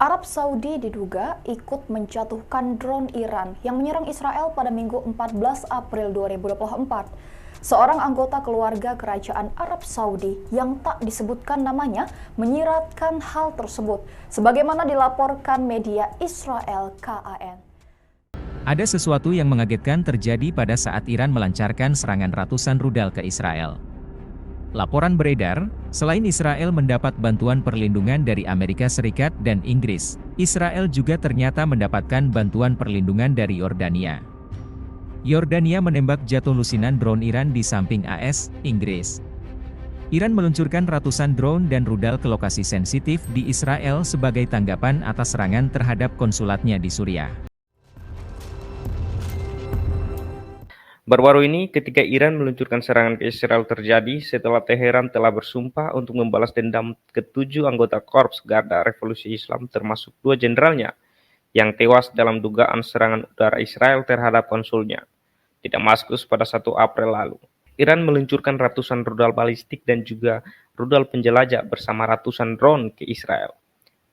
Arab Saudi diduga ikut menjatuhkan drone Iran yang menyerang Israel pada Minggu 14 April 2024. Seorang anggota keluarga kerajaan Arab Saudi yang tak disebutkan namanya menyiratkan hal tersebut, sebagaimana dilaporkan media Israel KAN. Ada sesuatu yang mengagetkan terjadi pada saat Iran melancarkan serangan ratusan rudal ke Israel. Laporan beredar, selain Israel mendapat bantuan perlindungan dari Amerika Serikat dan Inggris, Israel juga ternyata mendapatkan bantuan perlindungan dari Yordania. Yordania menembak jatuh lusinan drone Iran di samping AS, Inggris. Iran meluncurkan ratusan drone dan rudal ke lokasi sensitif di Israel sebagai tanggapan atas serangan terhadap konsulatnya di Suriah. Baru-baru ini ketika Iran meluncurkan serangan ke Israel terjadi setelah Teheran telah bersumpah untuk membalas dendam ke-7 anggota Korps Garda Revolusi Islam termasuk 2 jenderalnya yang tewas dalam dugaan serangan udara Israel terhadap konsulnya di Damaskus pada 1 April lalu. Iran meluncurkan ratusan rudal balistik dan juga rudal penjelajah bersama ratusan drone ke Israel.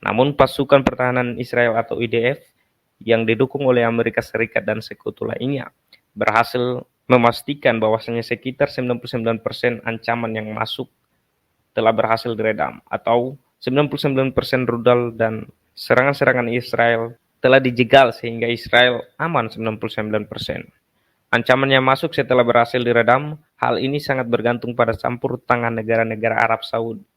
Namun pasukan pertahanan Israel atau IDF yang didukung oleh Amerika Serikat dan sekutu lainnya berhasil memastikan bahwasanya sekitar 99% ancaman yang masuk telah berhasil diredam, atau 99% rudal dan serangan-serangan Israel telah dijegal sehingga Israel aman 99%. Ancaman yang masuk setelah berhasil diredam, hal ini sangat bergantung pada campur tangan negara-negara Arab Saudi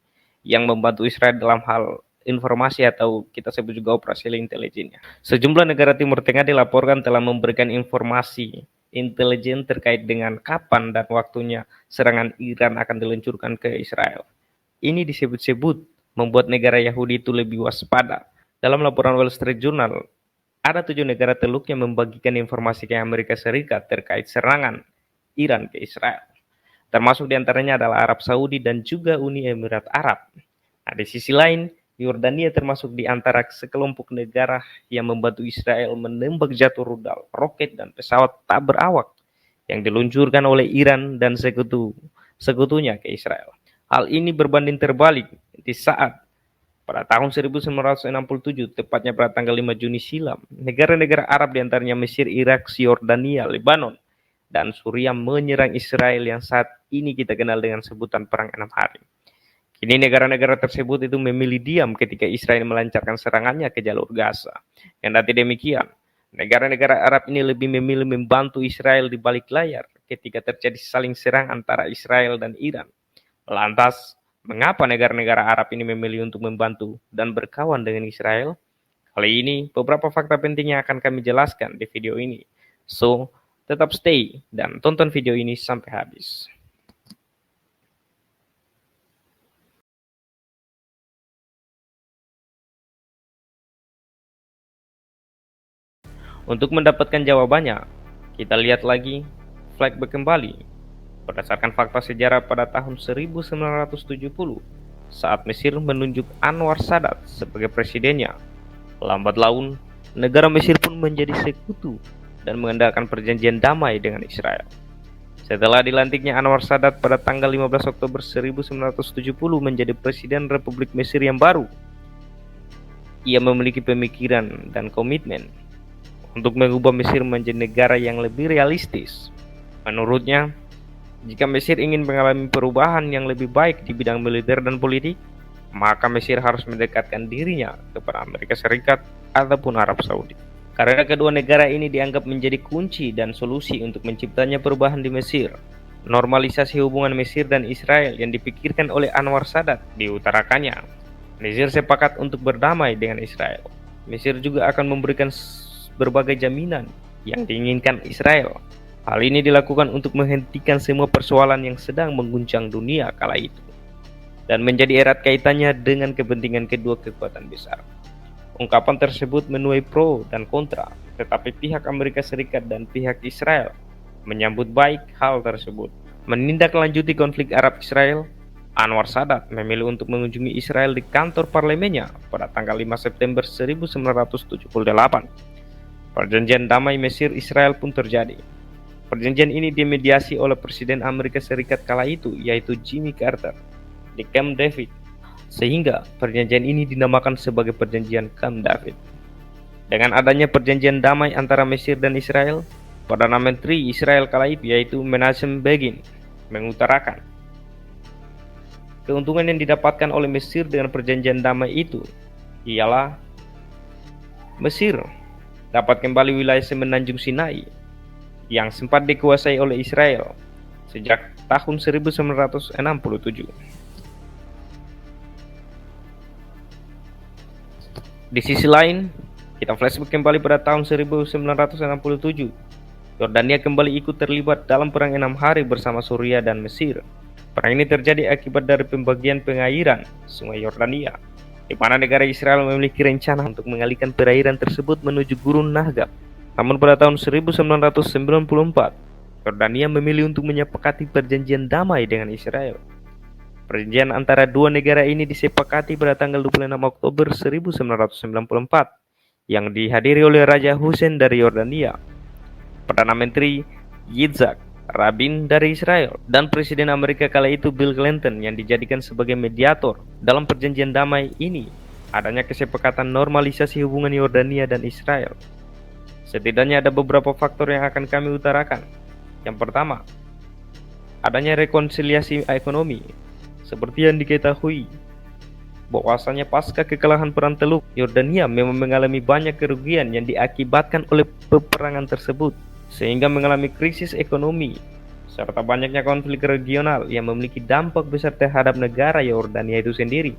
yang membantu Israel dalam hal informasi atau kita sebut juga operasi intelijennya. Sejumlah negara Timur Tengah dilaporkan telah memberikan informasi intelijen terkait dengan kapan dan waktunya serangan Iran akan diluncurkan ke Israel. Ini disebut-sebut membuat negara Yahudi itu lebih waspada. Dalam laporan Wall Street Journal, ada 7 negara teluk yang membagikan informasi ke Amerika Serikat terkait serangan Iran ke Israel. Termasuk diantaranya adalah Arab Saudi dan juga Uni Emirat Arab. Nah, di sisi lain, Yordania termasuk di antara sekelompok negara yang membantu Israel menembak jatuh rudal, roket, dan pesawat tak berawak yang diluncurkan oleh Iran dan sekutunya ke Israel. Hal ini berbanding terbalik di saat pada tahun 1967, tepatnya pada tanggal 5 Juni silam, negara-negara Arab diantaranya Mesir, Irak, Yordania, Lebanon, dan Suriah menyerang Israel yang saat ini kita kenal dengan sebutan Perang 6 Hari. Kini negara-negara tersebut itu memilih diam ketika Israel melancarkan serangannya ke jalur Gaza. Kendati demikian, negara-negara Arab ini lebih memilih membantu Israel di balik layar ketika terjadi saling serang antara Israel dan Iran. Lantas, mengapa negara-negara Arab ini memilih untuk membantu dan berkawan dengan Israel? Kali ini, beberapa fakta penting yang akan kami jelaskan di video ini. So, tetap stay dan tonton video ini sampai habis. Untuk mendapatkan jawabannya, kita lihat lagi flashback kembali berdasarkan fakta sejarah pada tahun 1970 saat Mesir menunjuk Anwar Sadat sebagai presidennya. Lambat laun, negara Mesir pun menjadi sekutu dan mengandalkan perjanjian damai dengan Israel. Setelah dilantiknya Anwar Sadat pada tanggal 15 Oktober 1970 menjadi Presiden Republik Mesir yang baru, ia memiliki pemikiran dan komitmen untuk mengubah Mesir menjadi negara yang lebih realistis. Menurutnya, jika Mesir ingin mengalami perubahan yang lebih baik di bidang militer dan politik, maka Mesir harus mendekatkan dirinya kepada Amerika Serikat ataupun Arab Saudi. Karena kedua negara ini dianggap menjadi kunci dan solusi untuk menciptanya perubahan di Mesir. Normalisasi hubungan Mesir dan Israel yang dipikirkan oleh Anwar Sadat diutarakannya. Mesir sepakat untuk berdamai dengan Israel. Mesir juga akan memberikan berbagai jaminan yang diinginkan Israel. Hal ini dilakukan untuk menghentikan semua persoalan yang sedang mengguncang dunia kala itu dan menjadi erat kaitannya dengan kepentingan kedua kekuatan besar. Ungkapan tersebut menuai pro dan kontra, tetapi pihak Amerika Serikat dan pihak Israel menyambut baik hal tersebut. Menindaklanjuti konflik Arab-Israel, Anwar Sadat memilih untuk mengunjungi Israel di kantor parlemennya pada tanggal 5 September 1978. Perjanjian damai Mesir-Israel pun terjadi. Perjanjian ini dimediasi oleh Presiden Amerika Serikat kala itu, yaitu Jimmy Carter, di Camp David. sehingga perjanjian ini dinamakan sebagai perjanjian Camp David. Dengan adanya perjanjian damai antara Mesir dan Israel, Perdana Menteri Israel kala itu yaitu Menachem Begin mengutarakan keuntungan yang didapatkan oleh Mesir dengan perjanjian damai itu ialah Mesir dapat kembali wilayah semenanjung Sinai yang sempat dikuasai oleh Israel sejak tahun 1967. Di sisi lain, kita flashback kembali pada tahun 1967. Yordania kembali ikut terlibat dalam perang 6 hari bersama Suriah dan Mesir. Perang ini terjadi akibat dari pembagian pengairan Sungai Yordania, di mana negara Israel memiliki rencana untuk mengalihkan perairan tersebut menuju Gurun Nahgab. Namun pada tahun 1994, Yordania memilih untuk menyepakati perjanjian damai dengan Israel. Perjanjian antara dua negara ini disepakati pada tanggal 26 Oktober 1994 yang dihadiri oleh Raja Hussein dari Yordania, Perdana Menteri Yitzhak Rabin dari Israel, dan Presiden Amerika kala itu Bill Clinton yang dijadikan sebagai mediator dalam perjanjian damai ini. Adanya kesepakatan normalisasi hubungan Yordania dan Israel. Setidaknya ada beberapa faktor yang akan kami utarakan. Yang pertama, adanya rekonsiliasi ekonomi. Seperti yang diketahui, bahwasanya pasca kekalahan Perang Teluk, Yordania memang mengalami banyak kerugian yang diakibatkan oleh peperangan tersebut, sehingga mengalami krisis ekonomi, serta banyaknya konflik regional yang memiliki dampak besar terhadap negara Yordania itu sendiri.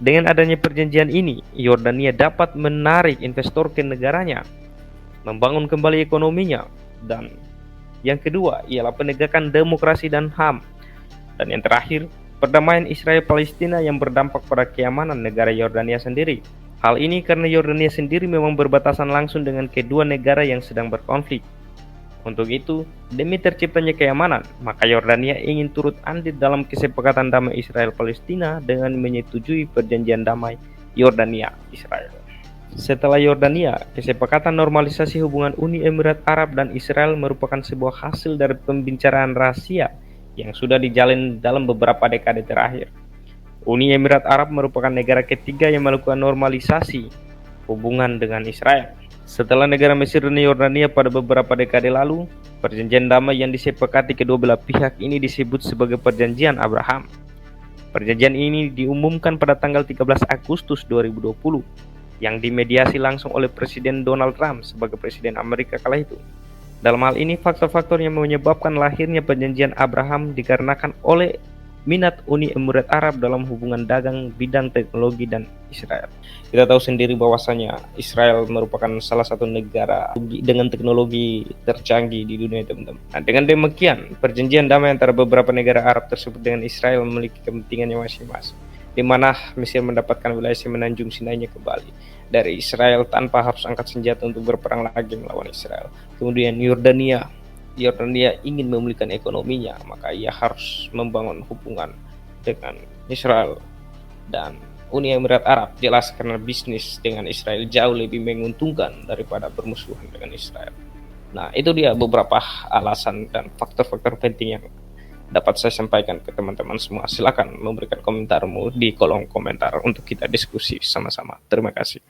Dengan adanya perjanjian ini, Yordania dapat menarik investor ke negaranya, membangun kembali ekonominya, dan yang kedua ialah penegakan demokrasi dan HAM. Dan yang terakhir, perdamaian Israel-Palestina yang berdampak pada keamanan negara Yordania sendiri. Hal ini karena Yordania sendiri memang berbatasan langsung dengan kedua negara yang sedang berkonflik. Untuk itu, demi terciptanya keamanan, maka Yordania ingin turut andil dalam kesepakatan damai Israel-Palestina dengan menyetujui perjanjian damai Yordania-Israel. Setelah Yordania, kesepakatan normalisasi hubungan Uni Emirat Arab dan Israel merupakan sebuah hasil dari pembicaraan rahasia yang sudah dijalin dalam beberapa dekade terakhir. Uni Emirat Arab merupakan negara ketiga yang melakukan normalisasi hubungan dengan Israel. Setelah negara Mesir dan Yordania pada beberapa dekade lalu, perjanjian damai yang disepakati kedua belah pihak ini disebut sebagai Perjanjian Abraham. Perjanjian ini diumumkan pada tanggal 13 Agustus 2020 yang dimediasi langsung oleh Presiden Donald Trump sebagai Presiden Amerika kala itu. Dalam hal ini, faktor-faktor yang menyebabkan lahirnya perjanjian Abraham dikarenakan oleh minat Uni Emirat Arab dalam hubungan dagang, bidang teknologi, dan Israel. Kita tahu sendiri bahwasanya Israel merupakan salah satu negara dengan teknologi tercanggih di dunia, teman-teman. Nah, dengan demikian, perjanjian damai antara beberapa negara Arab tersebut dengan Israel memiliki kepentingannya masing-masing, di mana Mesir mendapatkan wilayah semenanjung Sinai kembali dari Israel tanpa harus angkat senjata untuk berperang lagi melawan Israel. Kemudian Yordania ingin memulihkan ekonominya, maka ia harus membangun hubungan dengan Israel. Dan Uni Emirat Arab jelas karena bisnis dengan Israel jauh lebih menguntungkan daripada bermusuhan dengan Israel. Nah, itu dia beberapa alasan dan faktor-faktor penting yang dapat saya sampaikan ke teman-teman semua. Silakan memberikan komentarmu di kolom komentar untuk kita diskusi sama-sama. Terima kasih.